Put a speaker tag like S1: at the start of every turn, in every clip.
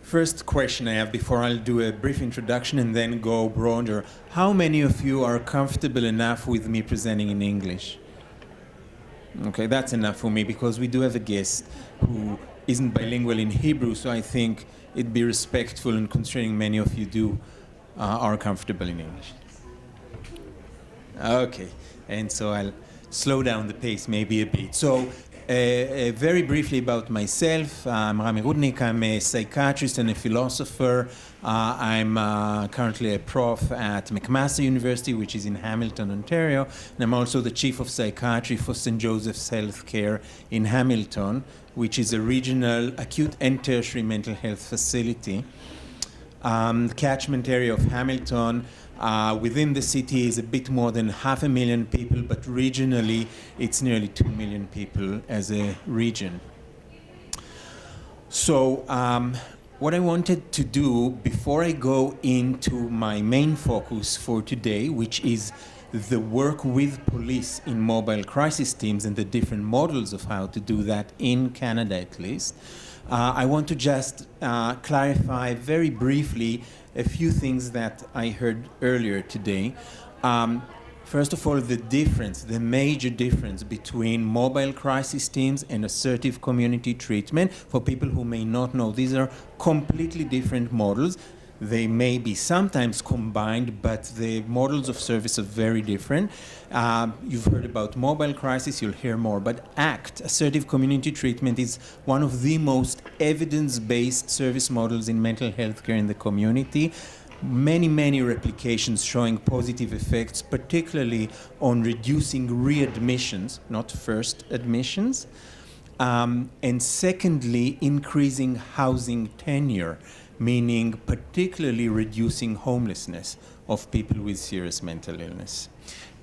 S1: first question I have before I'll do a brief introduction and then go broader. How many of you are comfortable enough with me presenting in English? Okay, that's enough for me because we do have a guest who isn't bilingual in Hebrew, so I think it'd be respectful and considering many of you are comfortable in English. Okay, and so I'll slow down the pace maybe a bit. So very briefly about myself, I'm Rami Rudnik. I'm a psychiatrist and a philosopher. I'm currently a prof at McMaster University, which is in Hamilton, Ontario, and I'm also the chief of psychiatry for St. Joseph's Healthcare in Hamilton, which is a regional acute and tertiary mental health facility. The catchment area of Hamilton within the city is a bit more than 500,000 people, but regionally it's nearly 2 million people as a region. So what I wanted to do before I go into my main focus for today, which is the work with police in mobile crisis teams and the different models of how to do that in Canada at least, I want to just clarify very briefly a few things that I heard earlier today. First of all, the major difference between mobile crisis teams and assertive community treatment. For people who may not know, these are completely different models. They may be sometimes combined, but the models of service are very different. You've heard about mobile crisis, you'll hear more. But ACT, assertive community treatment, is one of the most evidence-based service models in mental health care in the community. Many replications showing positive effects, particularly on reducing readmissions, not first admissions. And secondly, increasing housing tenure, meaning particularly reducing homelessness of people with serious mental illness.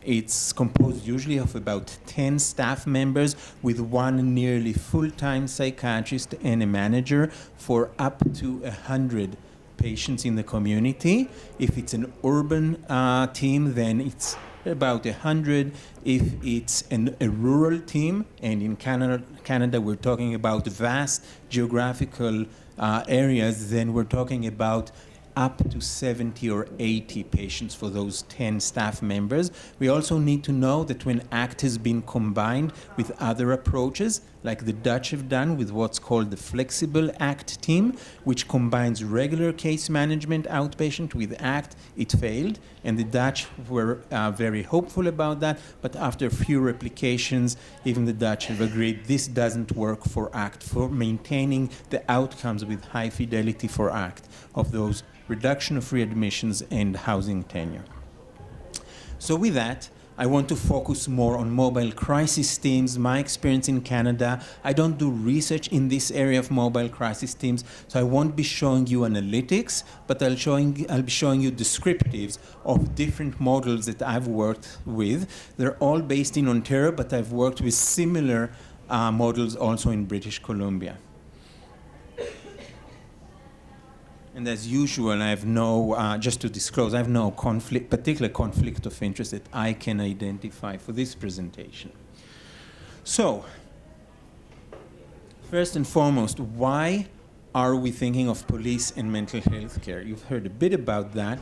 S1: It's composed usually of about 10 staff members with one nearly full-time psychiatrist and a manager for up to 100 patients in the community. If it's an urban team, then it's about 100. If it's a rural team, and in Canada we're talking about vast geographical areas, then we're talking about up to 70 or 80 patients for those 10 staff members. We also need to know that when ACT has been combined with other approaches, like the Dutch have done with what's called the flexible ACT team, which combines regular case management outpatient with ACT, it failed. And the Dutch were very hopeful about that, but after a few replications, even the Dutch have agreed this doesn't work for ACT, for maintaining the outcomes with high fidelity for ACT of those reduction of readmissions and housing tenure. So with that, I want to focus more on mobile crisis teams, my experience in Canada. I don't do research in this area of mobile crisis teams, so I won't be showing you analytics, but I'll be showing you descriptives of different models that I've worked with. They're all based in Ontario, but I've worked with similar models also in British Columbia. And as usual, I have no, just to disclose, I have no particular conflict of interest that I can identify for this presentation. So, first and foremost, why are we thinking of police and mental health care? You've heard a bit about that,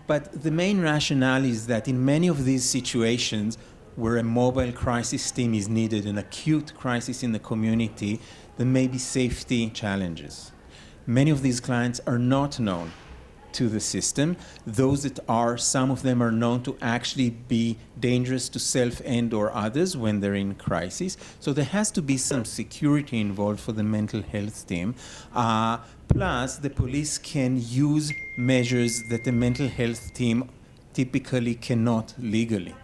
S1: but the main rationale is that in many of these situations where a mobile crisis team is needed, an acute crisis in the community, there may be safety challenges. Many of these clients are not known to the system. Those that are, some of them are known to actually be dangerous to self and or others when they're in crisis. So there has to be some security involved for the mental health team. Plus, the police can use measures that the mental health team typically cannot legally.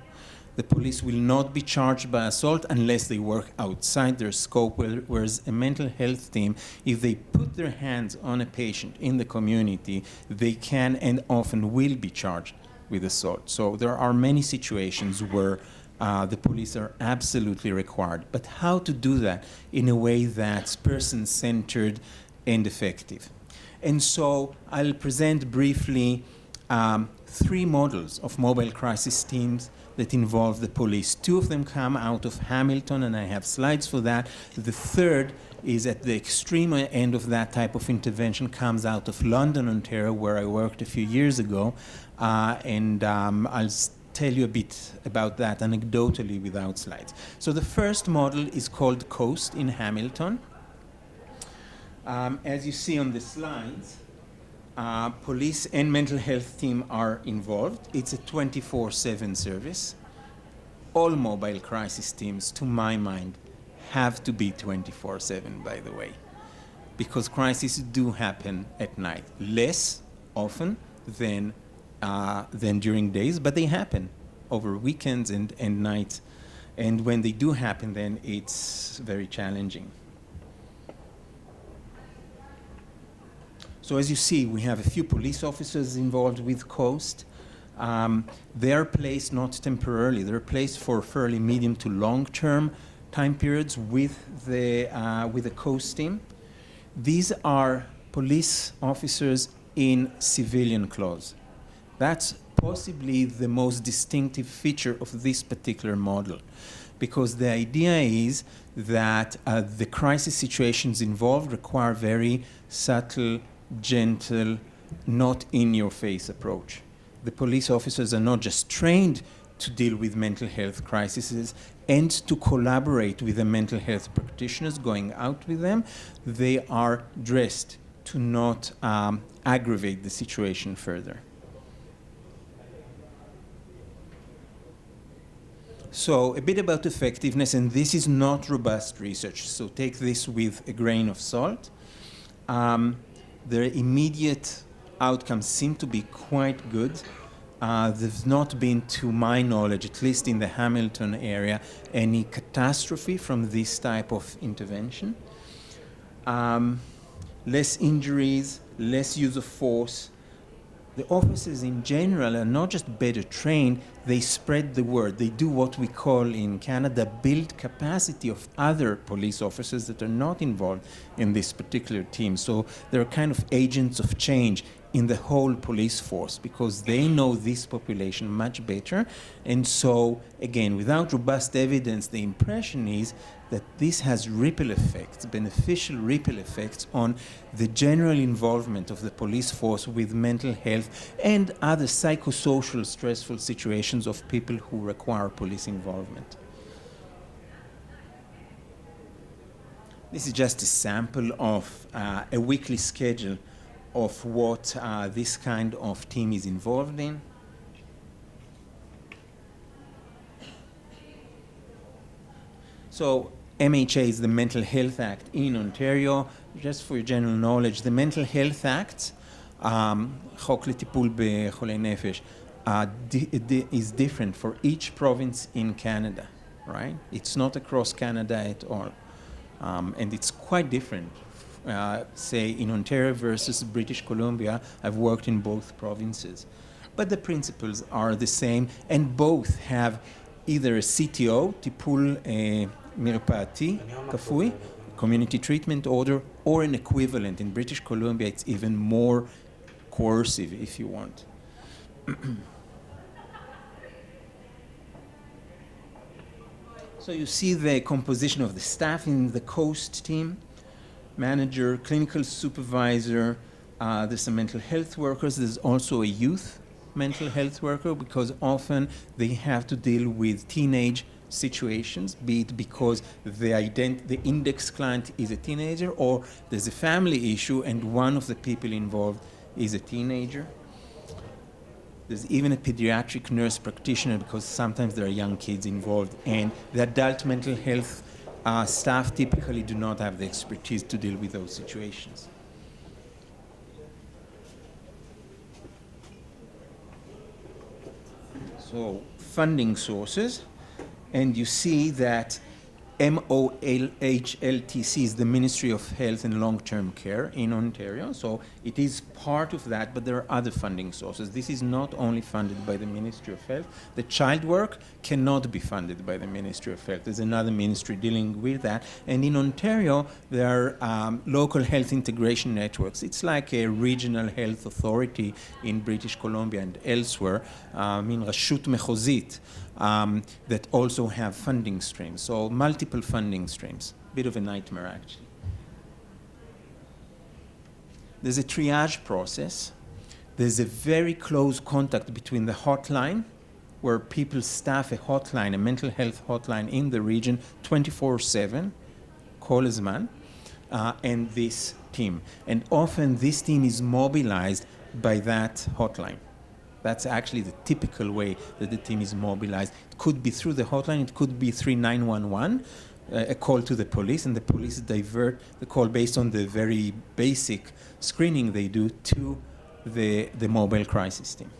S1: The police will not be charged by assault unless they work outside their scope, whereas a mental health team, if they put their hands on a patient in the community, they can and often will be charged with assault. So there are many situations where the police are absolutely required. But how to do that in a way that's person-centered and effective? And so I'll present briefly 3 models of mobile crisis teams that involve the police. Two of them come out of Hamilton, and I have slides for that. The third is at the extreme end of that type of intervention, comes out of London, Ontario, where I worked a few years ago, and I'll tell you a bit about that anecdotally without slides. So the first model is called Coast in Hamilton. As you see on the slides, police and mental health team are involved. It's a 24/7 service. All mobile crisis teams, to my mind, have to be 24/7, by the way, because crises do happen at night. Less often than during days, but they happen over weekends and nights. And when they do happen, then it's very challenging. So as you see, we have a few police officers involved with Coast. They're placed not temporarily, they're placed for fairly medium to long-term time periods with the Coast team. These are police officers in civilian clothes. That's possibly the most distinctive feature of this particular model, because the idea is that the crisis situations involved require very subtle, gentle, not in-your-face approach. The police officers are not just trained to deal with mental health crises and to collaborate with the mental health practitioners going out with them. They are dressed to not aggravate the situation further. So a bit about effectiveness, and this is not robust research, so take this with a grain of salt. The immediate outcomes seem to be quite good. There's not been, to my knowledge, at least in the Hamilton area, any catastrophe from this type of intervention. Less injuries, less use of force. The officers in general are not just better trained, they spread the word. They do what we call in Canada build capacity of other police officers that are not involved in this particular team. So they're kind of agents of change in the whole police force because they know this population much better. And so, again, without robust evidence, the impression is that this has ripple effects, beneficial ripple effects on the general involvement of the police force with mental health and other psychosocial stressful situations of people who require police involvement. This is just a sample of a weekly schedule of what this kind of team is involved in. So MHA is the Mental Health Act in Ontario. Just for your general knowledge, the Mental Health Act, חוק לטיפול בחולי נפש, is different for each province in Canada, right? It's not across Canada at all. And it's quite different. Say in Ontario versus British Columbia, I've worked in both provinces. But the principles are the same, and both have either a CTO, טיפול מרפאתי, כפוי, community treatment order, or an equivalent. In British Columbia, it's even more coercive, if you want. So you see the composition of the staff in the Coast team. Manager, clinical supervisor, there's some mental health workers, there's also a youth mental health worker because often they have to deal with teenage situations, be it because the index client is a teenager or there's a family issue and one of the people involved is a teenager. There's even a pediatric nurse practitioner because sometimes there are young kids involved, and the adult mental health staff typically do not have the expertise to deal with those situations. So, funding sources, and you see that MOHLTC is the Ministry of Health and Long-Term Care in Ontario, so it is part of that, but there are other funding sources. This is not only funded by the Ministry of Health. The child work cannot be funded by the Ministry of Health. There's another ministry dealing with that. And in Ontario, there are local health integration networks. It's like a regional health authority in British Columbia and elsewhere, רשות מחוזית. that also have funding streams. So multiple funding streams. Bit of a nightmare, actually. There's a triage process. There's a very close contact between the hotline, where people staff a hotline, a mental health hotline in the region 24/7, כל הזמן, and this team. And often this team is mobilized by that hotline. That's actually the typical way that the team is mobilized. It could be through the hotline, it could be through 911, a call to the police, and the police divert the call based on the very basic screening they do to the mobile crisis team.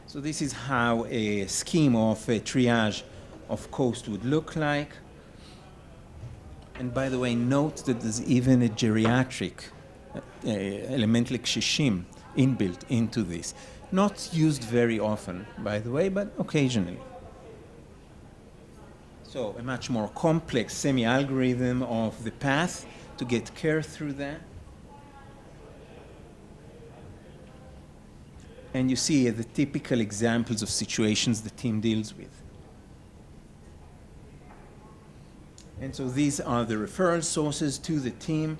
S1: So this is how a scheme of a triage of coast would look like. And by the way, note that there's even a geriatric element like קשישים inbuilt into this. Not used very often, by the way, but occasionally. So a much more complex semi-algorithm of the path to get care through that. And you see the typical examples of situations the team deals with. And so these are the referral sources to the team,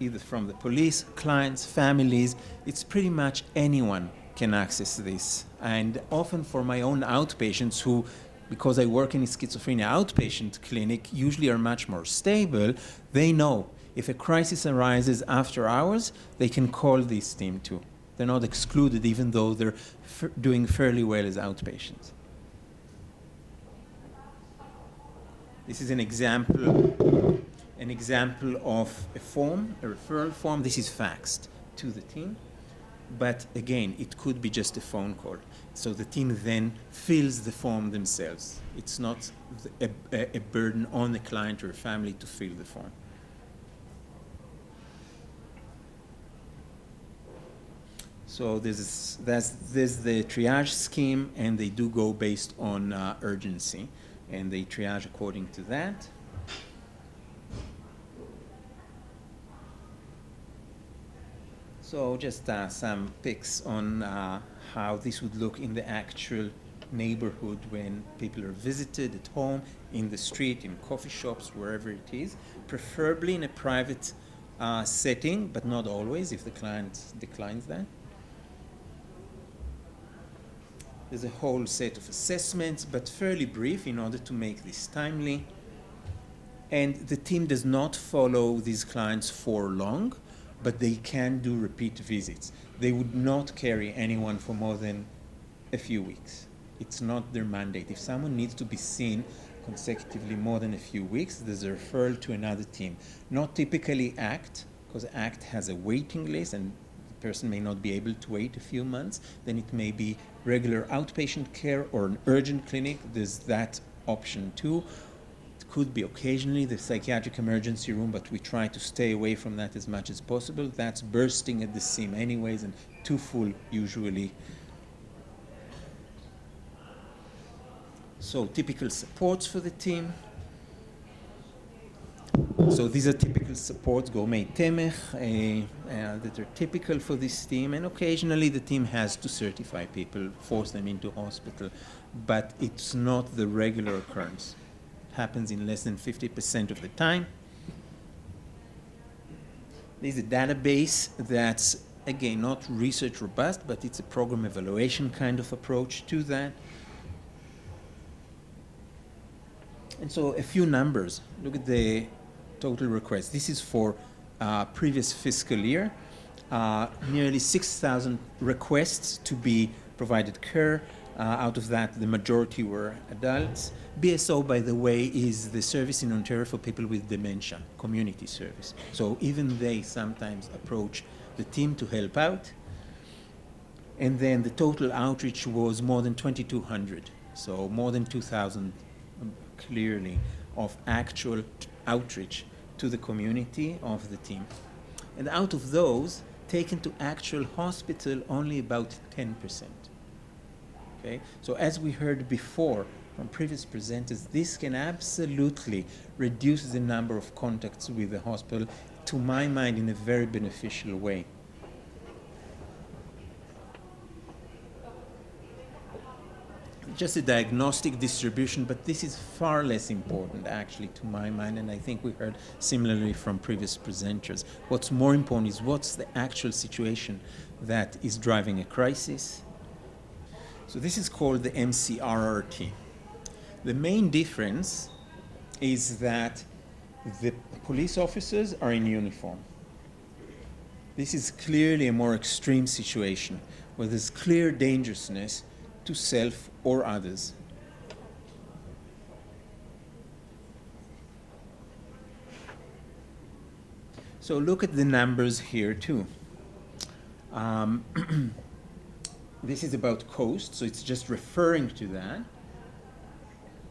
S1: either from the police, clients, families. It's pretty much anyone can access this. And often for my own outpatients who, because I work in a schizophrenia outpatient clinic, usually are much more stable, they know if a crisis arises after hours, they can call this team too. They're not excluded even though they're doing fairly well as outpatients. This is an example of a form, a referral form. This is faxed to the team. But again, it could be just a phone call. So the team then fills the form themselves. It's not a burden on the client or family to fill the form. So there's the triage scheme, and they do go based on urgency, and they triage according to that. So just some pics on how this would look in the actual neighborhood when people are visited at home, in the street, in coffee shops, wherever it is, preferably in a private setting, but not always if the client declines that. There's a whole set of assessments, but fairly brief in order to make this timely. And the team does not follow these clients for long, but they can do repeat visits. They would not carry anyone for more than a few weeks. It's not their mandate. If someone needs to be seen consecutively more than a few weeks, there's a referral to another team. Not typically ACT, because ACT has a waiting list and the person may not be able to wait a few months. Then it may be regular outpatient care or an urgent clinic. There's that option too. Could be occasionally the psychiatric emergency room, but we try to stay away from that as much as possible. That's bursting at the seam anyways, and too full usually. So typical supports for the team. So these are typical supports, גורמי תמך, that are typical for this team, and occasionally the team has to certify people, force them into hospital, but it's not the regular occurrence. Happens in less than 50% of the time. There's a database that's, again, not research robust, but it's a program evaluation kind of approach to that. And so a few numbers. Look at the total requests. This is for previous fiscal year. Nearly 6,000 requests to be provided care. Out of that, the majority were adults. BSO, by the way, is the service in Ontario for people with dementia, community service. So even they sometimes approach the team to help out. And then the total outreach was more than 2,200. So more than 2,000 clearly of actual outreach to the community of the team. And out of those, taken to actual hospital, only about 10%. Okay? So as we heard before from previous presenters, this can absolutely reduce the number of contacts with the hospital, to my mind, in a very beneficial way. just a diagnostic distribution, but this is far less important actually to my mind, and I think we heard similarly from previous presenters. What's more important is what's the actual situation that is driving a crisis. So this is called the MCRRT. The main difference is that the police officers are in uniform. This is clearly a more extreme situation where there's clear dangerousness to self or others. So look at the numbers here too. This is about coast, so it's just referring to that.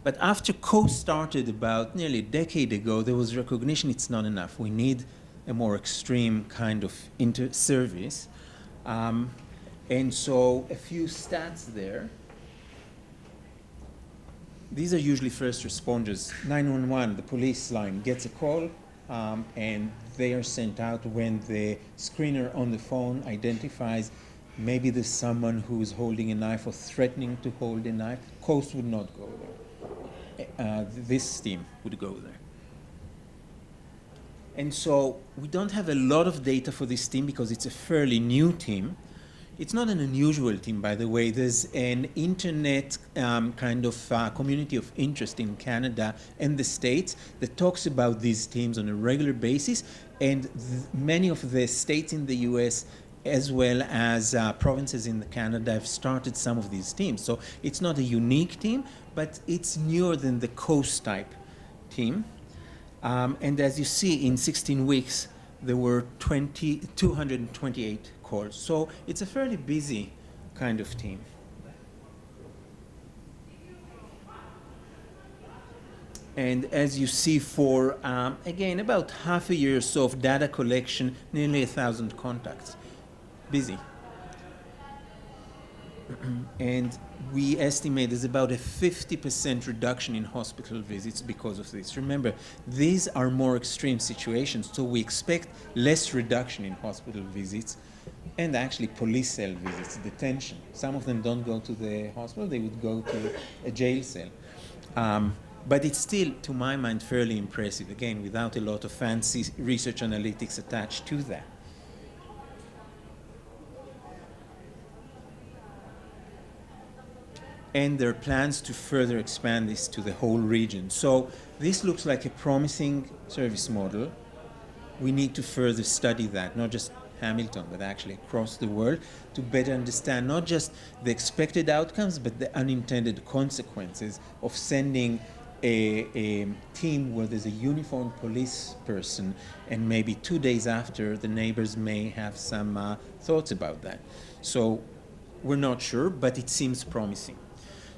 S1: But after coast started about nearly a decade ago, there was recognition it's not enough. We need a more extreme kind of inter-service. And so a few stats there. These are usually first responders. 911, the police line, gets a call, and they are sent out when the screener on the phone identifies maybe there's someone who is holding a knife or threatening to hold a knife. Coast would not go there. This team would go there. And so we don't have a lot of data for this team because it's a fairly new team. It's not an unusual team, by the way. There's an internet kind of community of interest in Canada and the States that talks about these teams on a regular basis. And many of the states in the US, as well as provinces in Canada, have started some of these teams. So it's not a unique team, but it's newer than the coast type team. And as you see, in 16 weeks, there were 228 calls. So it's a fairly busy kind of team. And as you see, for, again, about half a year or so of data collection, nearly 1,000 contacts. Busy. And we estimate there's about a 50% reduction in hospital visits because of this. Remember, these are more extreme situations, so we expect less reduction in hospital visits and actually police cell visits, detention. Some of them don't go to the hospital, they would go to a jail cell. But it's still, to my mind, fairly impressive, again, without a lot of fancy research analytics attached to that. And there are plans to further expand this to the whole region. So this looks like a promising service model. We need to further study that, not just Hamilton, but actually across the world, to better understand not just the expected outcomes, but the unintended consequences of sending a team where there's a uniformed police person, and maybe 2 days after, the neighbors may have some thoughts about that. So we're not sure, but it seems promising.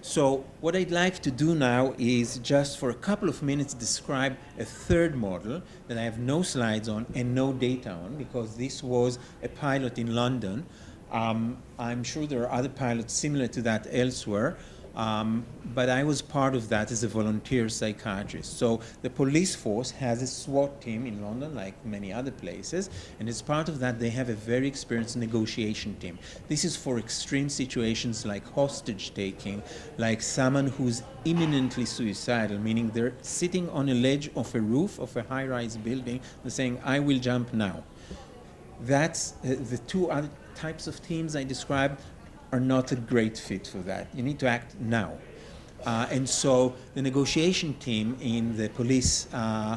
S1: So what I'd like to do now is just for a couple of minutes describe a third model that I have no slides on and no data on, because this was a pilot in London. I'm sure there are other pilots similar to that elsewhere, but I was part of that as a volunteer psychiatrist. So the police force has a SWAT team in London, like many other places, and as part of that, they have a very experienced negotiation team. This is for extreme situations like hostage taking, like someone who's imminently suicidal, meaning they're sitting on a ledge of a roof of a high-rise building, they're saying, I will jump now. That's the two other types of teams I described are not a great fit for that. You need to act now. And so the negotiation team in the police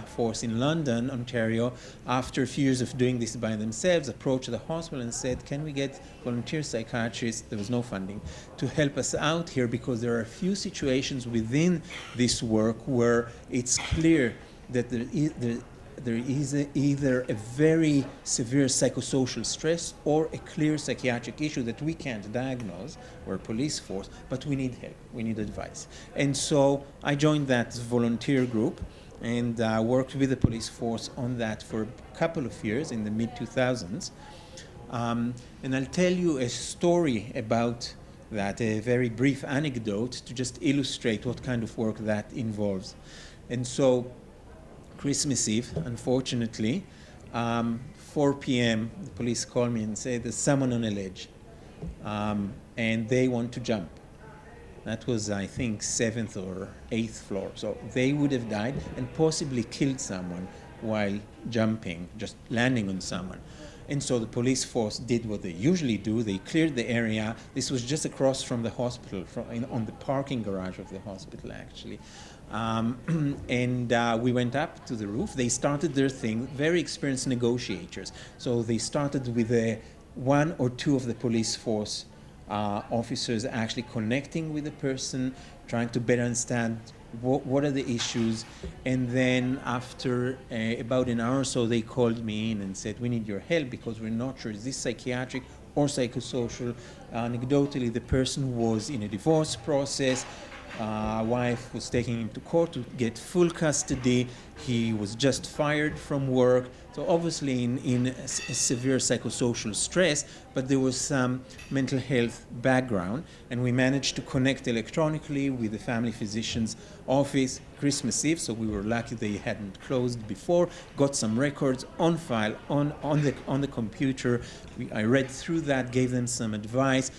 S1: force in London, Ontario, after a few years of doing this by themselves, approached the hospital and said, can we get volunteer psychiatrists, there was no funding, to help us out here, because there are a few situations within this work where it's clear that there is either a very severe psychosocial stress or a clear psychiatric issue that we can't diagnose, or a police force, but we need help, we need advice. And so I joined that volunteer group and worked with the police force on that for a couple of years in the mid-2000s. And I'll tell you a story about that, a very brief anecdote to just illustrate what kind of work that involves. And so Christmas Eve, unfortunately, 4 p.m., the police call me and say there's someone on a ledge, and they want to jump. That was, I think, 7th or 8th floor. So they would have died and possibly killed someone while jumping, just landing on someone. And so the police force did what they usually do. They cleared the area. This was just across from the hospital, on the parking garage of the hospital, actually. And we went up to the roof. They started their thing, very experienced negotiators. So they started with one or two of the police force officers actually connecting with the person, trying to better understand what are the issues. And then after about an hour or so, they called me in and said, we need your help because we're not sure, is this psychiatric or psychosocial? Anecdotally, the person was in a divorce process. Wife was taking him to court to get full custody. He was just fired from work. So obviously in severe psychosocial stress, but there was some mental health background, and we managed to connect electronically with the family physician's office Christmas Eve, so we were lucky they hadn't closed before, got some records on file, on the computer. I read through that, gave them some advice.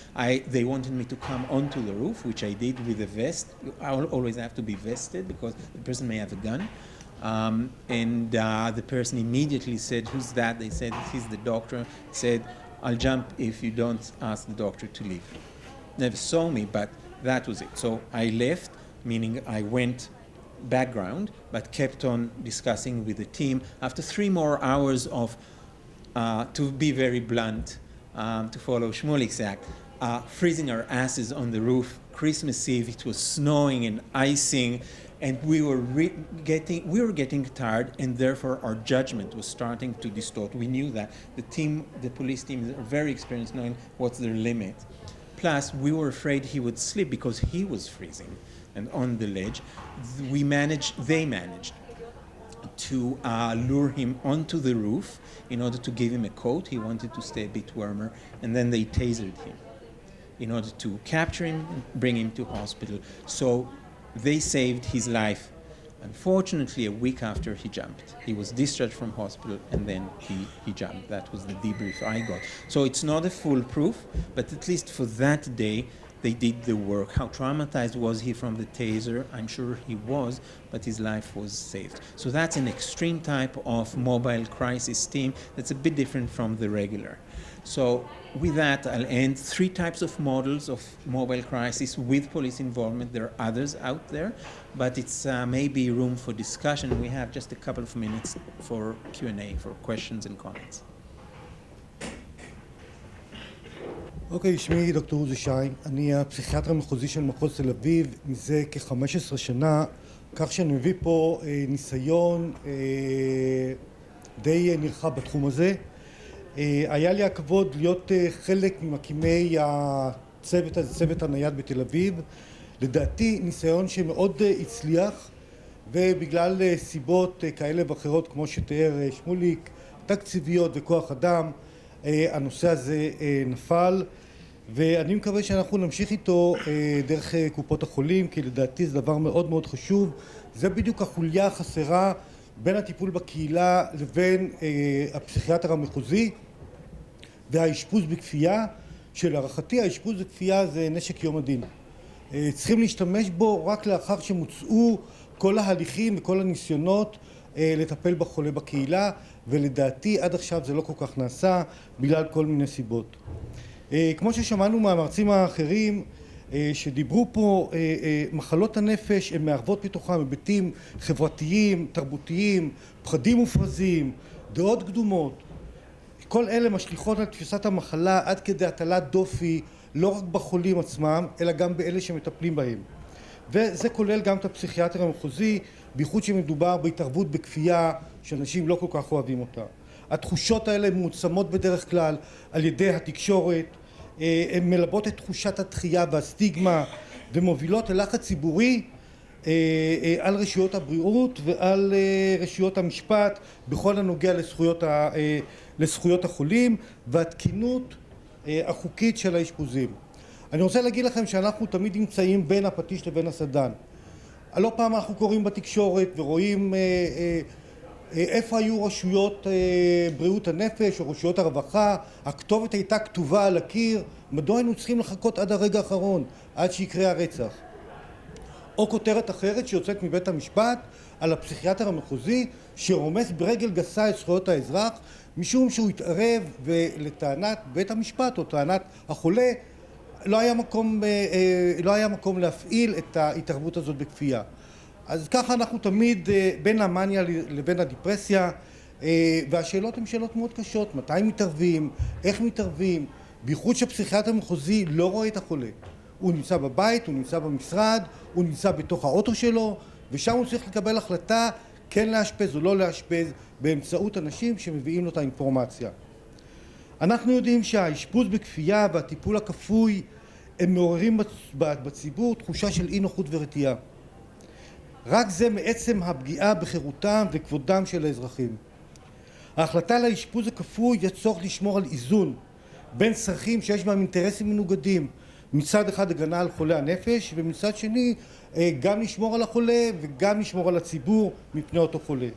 S1: They wanted me to come onto the roof, which I did with a vest. I always have to be vested because the person may have a gun. And the person immediately said, who's that? They said, he's the doctor. Said, I'll jump if you don't ask the doctor to leave. Never saw me, but that was it. So I left, meaning I went background, but kept on discussing with the team. After 3 more hours of, to be very blunt, to follow Shmulik's act, freezing our asses on the roof, Christmas Eve, it was snowing and icing, and we were getting tired, and therefore our judgment was starting to distort. We knew that. The police team is very experienced knowing what's their limit. Plus, we were afraid he would slip because he was freezing and on the ledge. They managed to lure him onto the roof in order to give him a coat. He wanted to stay a bit warmer, and then they tasered him in order to capture him and bring him to hospital. So they saved his life. Unfortunately, a week after he jumped, he was discharged from hospital, and then he jumped. That was the debrief I got. So it's not a foolproof, but at least for that day, they did the work. How traumatized was he from the taser? I'm sure he was, but his life was saved. So that's an extreme type of mobile crisis team that's a bit different from the regular. So with that, I'll end 3 types of models of mobile crisis with police involvement. There are others out there, but it's maybe room for discussion. We have just a couple of minutes for Q&A, for questions and comments.
S2: אוקיי, שמי דוקטור עוזי שי, אני הפסיכיאטר המחוזי של מחוז תל אביב מזה כ-15 שנה, כך שאני מביא פה ניסיון די נרחב בתחום הזה. היה לי הכבוד להיות חלק ממקימי הצוות הזה, צוות הנייד בתל אביב. לדעתי ניסיון שמאוד הצליח, ובגלל סיבות כאלה ואחרות כמו שתיאר שמוליק, תקציביות וכוח אדם, הנושא הזה נפל, ואני מקווה שאנחנו נמשיך איתו דרך קופות החולים, כי לדעתי זה דבר מאוד מאוד חשוב. זה בדיוק החוליה החסרה בין הטיפול בקהילה לבין הפסיכיאטר המחוזי והאשפוז בכפייה. שלהערכתי האשפוז בכפייה זה נשק יום הדין. צריכים להשתמש בו רק לאחר שמוצאו כל ההליכים וכל הניסיונות לטפל בחולה בקהילה, ולדעתי עד עכשיו זה לא כל כך נעשה בגלל כל מיני סיבות. כמו ששמענו מהמרצים האחרים שדיברו פה, מחלות הנפש הן מערבות בתוכם היבטים חברתיים, תרבותיים, פחדים מופרזים, דעות קדומות. כל אלה משליכות על תפיסת המחלה עד כדי הטלת דופי לא רק בחולים עצמם, אלא גם באלה שמטפלים בהם. וזה כולל גם את הפסיכיאטר המחוזי, בייחוד שמדובר בהתערבות בכפייה שאנשים לא כל כך אוהבים אותה. התחושות האלה מועצמות בדרך כלל על ידי התקשורת, הן מלבות את תחושת הדחייה והסטיגמה, ומובילות ללחץ ציבורי על רשויות הבריאות ועל רשויות המשפט בכל הנוגע לזכויות החולים והתקינות החוקית של האשפוזים. אני רוצה להגיד לכם שאנחנו תמיד נמצאים בין הפטיש לבין הסדן. לא פעם אנחנו קוראים בתקשורת ורואים איפה היו רשויות בריאות הנפש או רשויות הרווחה? הכתובת הייתה כתובה על הקיר, מדוע היינו צריכים לחכות עד הרגע האחרון, עד שיקרה הרצח? או כותרת אחרת שיוצאת מבית המשפט על הפסיכיאטר המחוזי שרומס ברגל גסה את זכויות האזרח משום שהוא התערב, ולטענת בית המשפט או טענת החולה לא היה מקום להפעיל את ההתערבות הזאת בכפייה. אז ככה אנחנו תמיד בין המניה לבין הדיפרסיה, והשאלות הן שאלות מאוד קשות: מתי מתערבים, איך מתערבים, בייחוד שהפסיכיאטר המחוזי לא רואה את החולה. הוא נמצא בבית, הוא נמצא במשרד, הוא נמצא בתוך האוטו שלו, ושם הוא צריך לקבל החלטה כן לאשפז או לא לאשפז באמצעות אנשים שמביאים לו את האינפורמציה. אנחנו יודעים שהאשפוז בכפייה והטיפול הכפוי הם מעוררים בציבור תחושה של אי נוחות ורתיעה. רק זה מעצם הפגיעה בחירותם וכבודם של האזרחים. ההחלטה על האשפוז הכפוי יש צורך לשמור על איזון בין צרכים שיש בהם אינטרסים מנוגדים, מצד אחד הגנה על חולי הנפש, ומצד שני גם לשמור על החולה וגם לשמור על הציבור מפני אותו חולה.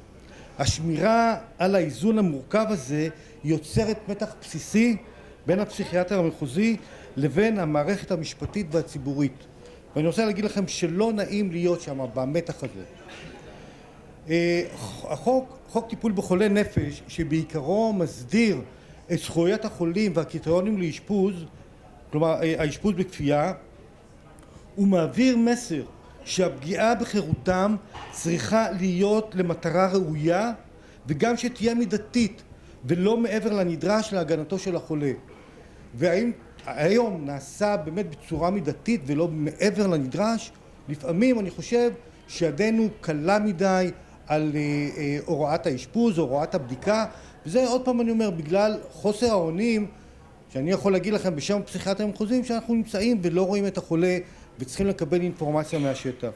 S2: השמירה על האיזון המורכב הזה יוצרת מתח בסיסי בין הפסיכיאטר המחוזי לבין המערכת המשפטית והציבורית. ואני רוצה להגיד לכם שלא נעים להיות שם במתח הזה. חוק טיפול בחולי נפש, שבעיקרו מסדיר את זכויות החולים והקריטריונים לאשפוז, כלומר האשפוז בכפייה, הוא מעביר מסר שהפגיעה בחירותם צריכה להיות למטרה ראויה, וגם שתהיה מידתית ולא מעבר לנדרש להגנתו של החולה. והאם היום נעשה באמת בצורה מידתית ולא מעבר לנדרש? לפעמים אני חושב שידנו קלה מדי על הוראת האשפוז, הוראת הבדיקה, וזה עוד פעם אני אומר, בגלל חוסר האונים שאני יכול להגיד לכם בשם הפסיכיאטרים המחוזיים, שאנחנו נמצאים ולא רואים את החולה וצריכים לקבל אינפורמציה מהשטח.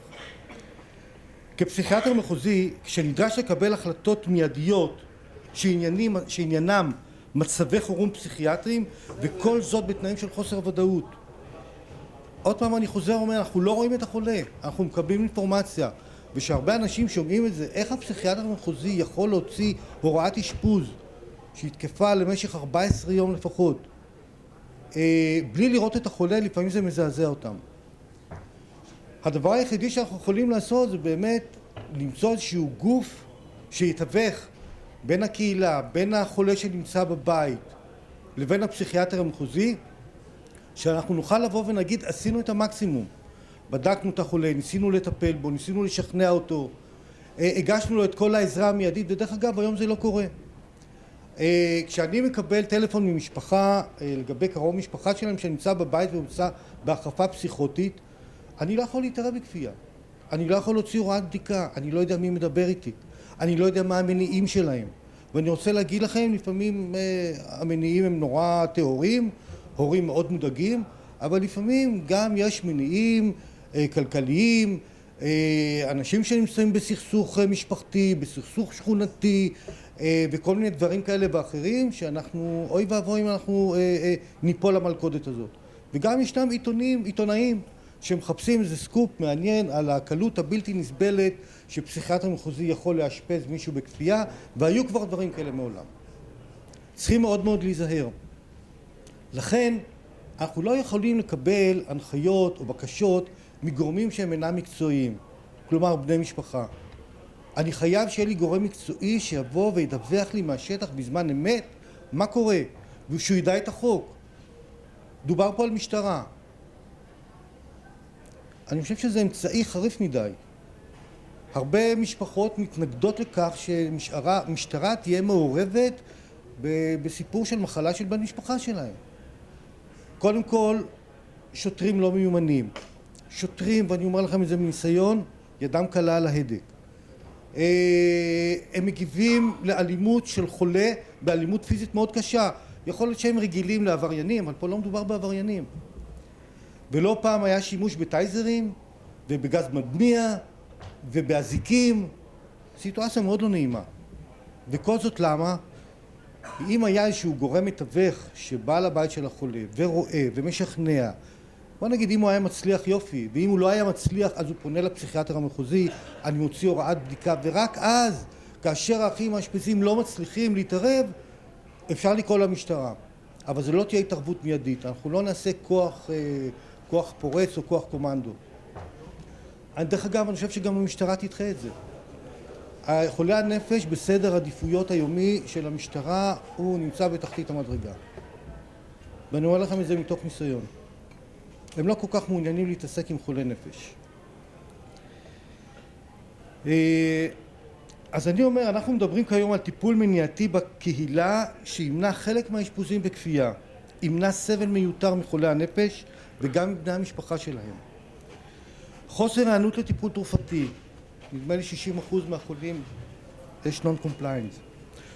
S2: כפסיכיאטר מחוזי, כשנדרש לקבל החלטות מיידיות שעניינם מצבי חירום פסיכיאטריים, וכל זאת בתנאים של חוסר ודאות. עוד פעם אני חוזר ואומר, אנחנו לא רואים את החולה, אנחנו מקבלים אינפורמציה, ושהרבה אנשים שומעים את זה, איך הפסיכיאטר המחוזי יכול להוציא הוראת אשפוז שהתקפה למשך 14 יום לפחות, בלי לראות את החולה? לפעמים זה מזעזע אותם. הדבר היחידי שאנחנו יכולים לעשות זה באמת למצוא איזשהו גוף שיתווך בין הקהילה, בין החולה שנמצא בבית לבין הפסיכיאטר המחוזי, שאנחנו נוכל לבוא ונגיד עשינו את המקסימום, בדקנו את החולה, ניסינו לטפל בו, ניסינו לשכנע אותו, הגשנו לו את כל העזרה המיידית, ודרך אגב היום זה לא קורה. כשאני מקבל טלפון ממשפחה לגבי קרוב משפחה שלהם שנמצא בבית ונמצא בהחרפה פסיכוטית, אני לא יכול להתערב בכפייה, אני לא יכול להוציא הוראת בדיקה, אני לא יודע מי מדבר איתי, אני לא יודע מה המניעים שלהם. ואני רוצה להגיד לכם, לפעמים המניעים הם נורא טהורים, הורים מאוד מודאגים, אבל לפעמים גם יש מניעים כלכליים, אנשים שנמצאים בסכסוך משפחתי, בסכסוך שכונתי, וכל מיני דברים כאלה ואחרים, שאנחנו, אוי ואבוי אם אנחנו ניפול למלכודת הזאת. וגם ישנם עיתונאים שמחפשים איזה סקופ מעניין על הקלות הבלתי נסבלת שפסיכיאטר מחוזי יכול לאשפז מישהו בכפייה, והיו כבר דברים כאלה מעולם. צריכים מאוד מאוד להיזהר. לכן אנחנו לא יכולים לקבל הנחיות או בקשות מגורמים שהם אינם מקצועיים, כלומר בני משפחה. אני חייב שיהיה לי גורם מקצועי שיבוא וידווח לי מהשטח בזמן אמת מה קורה, ושהוא ידע את החוק. דובר פה על משטרה. אני חושב שזה אמצעי חריף מדי. הרבה משפחות מתנגדות לכך שמשטרה תהיה מעורבת בסיפור של מחלה של בן משפחה שלהם. קודם כל, שוטרים לא מיומנים. שוטרים, ואני אומר לכם את זה מניסיון, ידם קלה על ההדק. הם מגיבים לאלימות של חולה באלימות פיזית מאוד קשה. יכול להיות שהם רגילים לעבריינים, אבל פה לא מדובר בעבריינים. ולא פעם היה שימוש בטייזרים ובגז מדמיע ובאזיקים, סיטואציה מאוד לא נעימה. וכל זאת למה? אם היה איזשהו גורם מתווך שבא לבית של החולה ורואה ומשכנע, בוא נגיד אם הוא היה מצליח יופי, ואם הוא לא היה מצליח אז הוא פונה לפסיכיאטר המחוזי, אני מוציא הוראת בדיקה, ורק אז כאשר האחים המאשפזים לא מצליחים להתערב, אפשר לקרוא למשטרה, אבל זו לא תהיה התערבות מיידית. אנחנו לא נעשה כוח פורץ או כוח קומנדו. דרך אגב, אני חושב שגם המשטרה תדחה את זה. חולי הנפש בסדר עדיפויות היומי של המשטרה הוא נמצא בתחתית המדרגה. ואני אומר לכם את זה מתוך ניסיון. הם לא כל כך מעוניינים להתעסק עם חולי נפש. אז אני אומר, אנחנו מדברים כיום על טיפול מניעתי בקהילה שימנע חלק מהאשפוזים בכפייה, ימנע סבל מיותר מחולי הנפש וגם מבני המשפחה שלהם. חוסר הענות לטיפול תרופתי, נדמה לי 60% מהחולים יש non-compliance.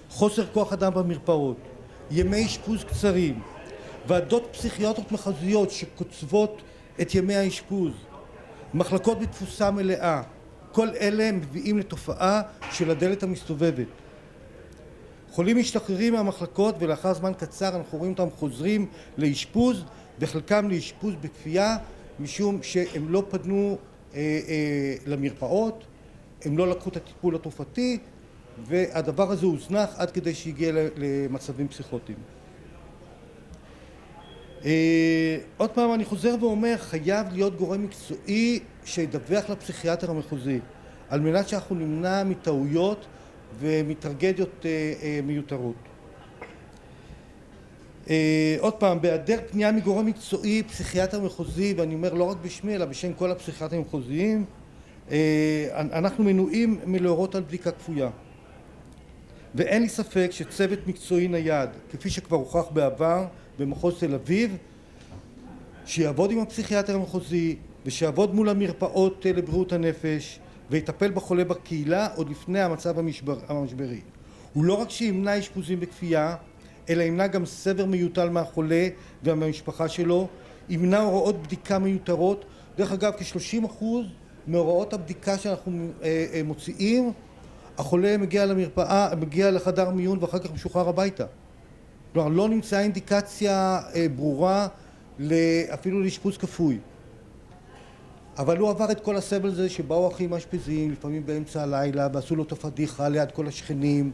S2: חוסר כוח אדם במרפאות, ימי אשפוז קצרים, ועדות פסיכיאטריות מחוזיות שקוצבות את ימי האשפוז, מחלקות בתפוסה מלאה, כל אלה מביאים לתופעה של הדלת המסתובבת. חולים משתחררים מהמחלקות ולאחר זמן קצר אנחנו רואים אותם חוזרים לאשפוז, וחלקם לאשפוז בכפייה, משום שהם לא פנו למרפאות, הם לא לקחו את הטיפול התרופתי, והדבר הזה הוזנח עד כדי שהגיע למצבים פסיכוטיים. עוד פעם אני חוזר ואומר, חייב להיות גורם מקצועי שידווח לפסיכיאטר המחוזי, על מנת שאנחנו נמנע מטעויות ומטרגדיות מיותרות. עוד פעם, בהיעדר פנייה מגורם מקצועי, פסיכיאטר מחוזי, ואני אומר לא רק בשמי אלא בשם כל הפסיכיאטרים המחוזיים, אנחנו מנועים מלהורות על בדיקה כפויה. ואין לי ספק שצוות מקצועי נייד, כפי שכבר הוכח בעבר במחוז תל אביב, שיעבוד עם הפסיכיאטר המחוזי ושיעבוד מול המרפאות לבריאות הנפש ויטפל בחולה בקהילה עוד לפני המצב המשברי. הוא לא רק שימנע אשפוזים בכפייה, אלא ימנע גם סבל מיותר מהחולה ומהמשפחה שלו, ימנע הוראות בדיקה מיותרות. דרך אגב, כ-30% מהוראות הבדיקה שאנחנו מוציאים, החולה מגיע למרפאה, מגיע לחדר מיון ואחר כך משוחרר הביתה. כלומר, לא נמצאה אינדיקציה ברורה אפילו לאשפוז כפוי. אבל הוא עבר את כל הסבל הזה שבאו אחים מאשפזים, לפעמים באמצע הלילה, ועשו לו את הפדיחה ליד כל השכנים,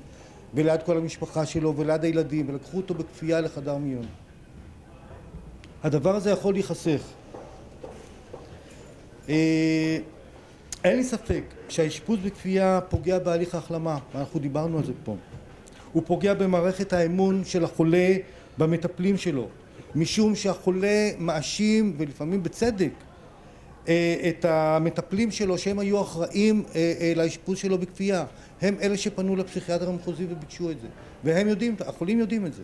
S2: וליד כל המשפחה שלו, וליד הילדים, ולקחו אותו בכפייה לחדר מיון. הדבר הזה יכול להיחסך. אין לי ספק שהאשפוז בכפייה פוגע בהליך ההחלמה, ואנחנו דיברנו על זה פה. הוא פוגע במערכת האמון של החולה במטפלים שלו, משום שהחולה מאשים, ולפעמים בצדק, את המטפלים שלו שהם היו אחראים לאשפוז שלו בכפייה. הם אלה שפנו לפסיכיאטר המחוזי וביקשו את זה, והם יודעים, החולים יודעים את זה.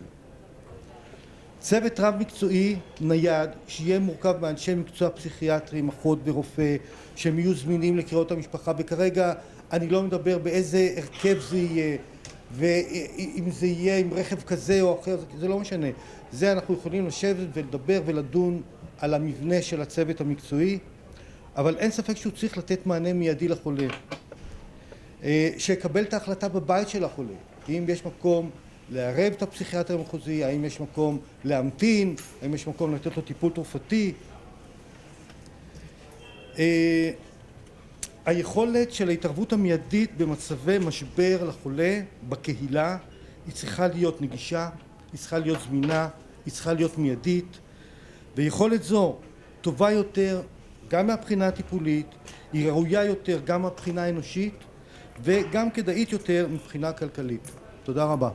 S2: צוות רב מקצועי נייד שיהיה מורכב מאנשי מקצוע פסיכיאטרים, אחות ורופא, שהם יהיו זמינים לקריאות המשפחה, וכרגע אני לא מדבר באיזה הרכב זה יהיה, ואם זה יהיה עם רכב כזה או אחר, זה לא משנה. זה אנחנו יכולים לשבת ולדבר ולדון על המבנה של הצוות המקצועי, אבל אין ספק שהוא צריך לתת מענה מיידי לחולה, שיקבל את ההחלטה בבית של החולה, אם יש מקום לערב את הפסיכיאטר המחוזי, האם יש מקום להמתין, האם יש מקום לתת לו טיפול תרופתי. היכולת של ההתערבות המיידית במצבי משבר לחולה בקהילה היא צריכה להיות נגישה, היא צריכה להיות זמינה, היא צריכה להיות מיידית, ויכולת זו טובה יותר גם מהבחינה הטיפולית, היא ראויה יותר גם מהבחינה האנושית וגם כדאית יותר מבחינה כלכלית. תודה רבה.